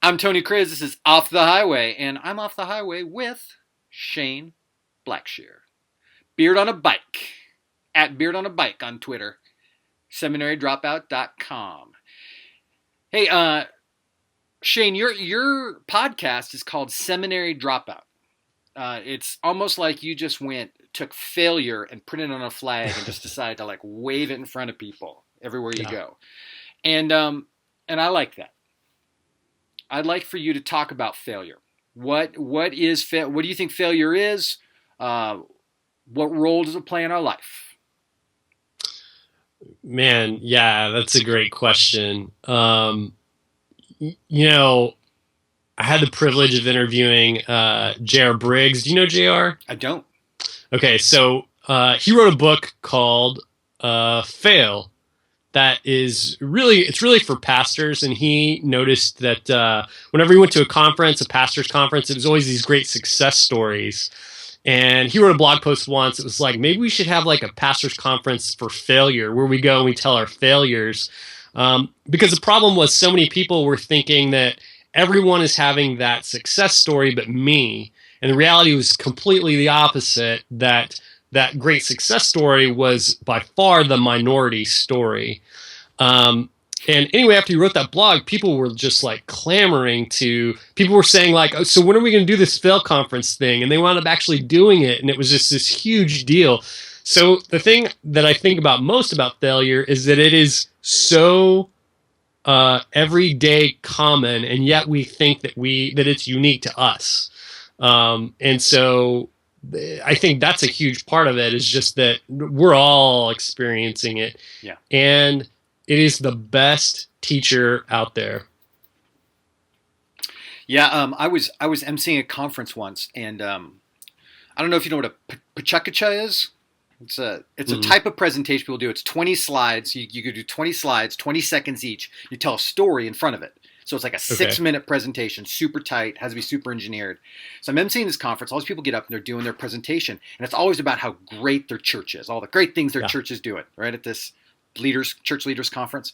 I'm Tony Kriz. This is Off the Highway, and I'm off the highway with Shane Blackshear. Beard on a Bike, at Beard on a Bike on Twitter, seminarydropout.com. Hey, Shane, your podcast is called Seminary Dropout. It's almost like you just took failure and printed it on a flag and just decided to like wave it in front of people everywhere you go. And I like that. I'd like for you to talk about failure. What do you think failure is? What role does it play in our life? Man, yeah, that's a great question. I had the privilege of interviewing J.R. Briggs. Do you know J.R.? I don't. Okay, so he wrote a book called Fail. That is it's really for pastors, and he noticed that whenever he went to a pastor's conference, it was always these great success stories. And he wrote a blog post once. It was like, maybe we should have like a pastor's conference for failure, where we go and we tell our failures. Because the problem was so many people were thinking that everyone is having that success story but me. And the reality was completely the opposite, that great success story was by far the minority story. And anyway, after he wrote that blog, people were just like people were saying like, oh, so when are we going to do this fail conference thing? And they wound up actually doing it. And it was just this huge deal. So the thing that I think about most about failure is that it is so everyday common, and yet we think that it's unique to us. And so I think that's a huge part of it, is just that we're all experiencing it. Yeah. And it is the best teacher out there. Yeah. I was emceeing a conference once, and I don't know if you know what a pachakacha is. It's a type of presentation people do. It's 20 slides. You could do 20 slides, 20 seconds each. You tell a story in front of it. So it's like a 6-minute presentation, super tight, has to be super engineered. So I'm emceeing this conference. All these people get up and they're doing their presentation. And it's always about how great their church is, all the great things their church is doing, right, at this church leaders conference.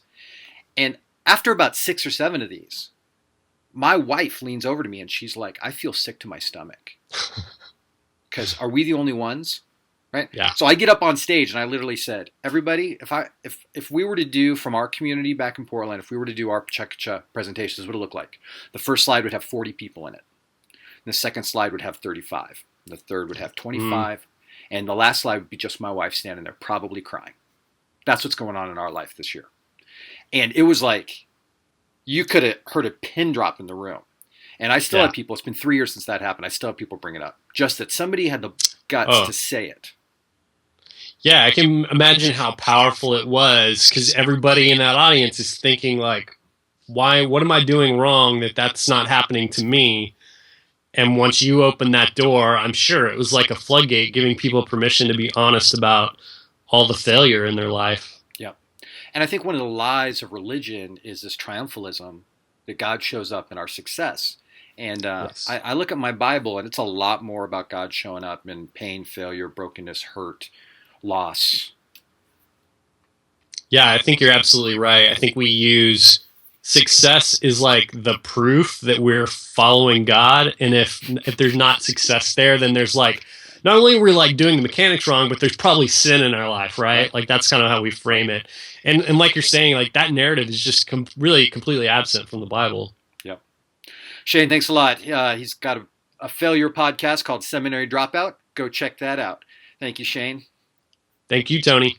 And after about 6 or 7 of these, my wife leans over to me and she's like, I feel sick to my stomach. Because are we the only ones? Right? Yeah. So I get up on stage and I literally said, everybody, if we were to do from our community back in Portland, if we were to do our Pachacacha presentations, this would look like. The first slide would have 40 people in it. And the second slide would have 35. The third would have 25. And the last slide would be just my wife standing there, probably crying. That's what's going on in our life this year. And it was like, you could have heard a pin drop in the room. And I still have people, it's been 3 years since that happened, I still have people bring it up. Just that somebody had the guts to say it. Yeah, I can imagine how powerful it was, because everybody in that audience is thinking like, what am I doing wrong that's not happening to me? And once you open that door, I'm sure it was like a floodgate, giving people permission to be honest about all the failure in their life. Yeah. And I think one of the lies of religion is this triumphalism, that God shows up in our success. And I look at my Bible, and it's a lot more about God showing up in pain, failure, brokenness, hurt, loss. Yeah, I think you're absolutely right. I think we use success is like the proof that we're following God. And if there's not success there, then there's like, not only are we like doing the mechanics wrong, but there's probably sin in our life, right? Like that's kind of how we frame it. And like you're saying, like that narrative is just really completely absent from the Bible. Yep. Shane, thanks a lot. He's got a failure podcast called Seminary Dropout. Go check that out. Thank you, Shane. Thank you, Tony.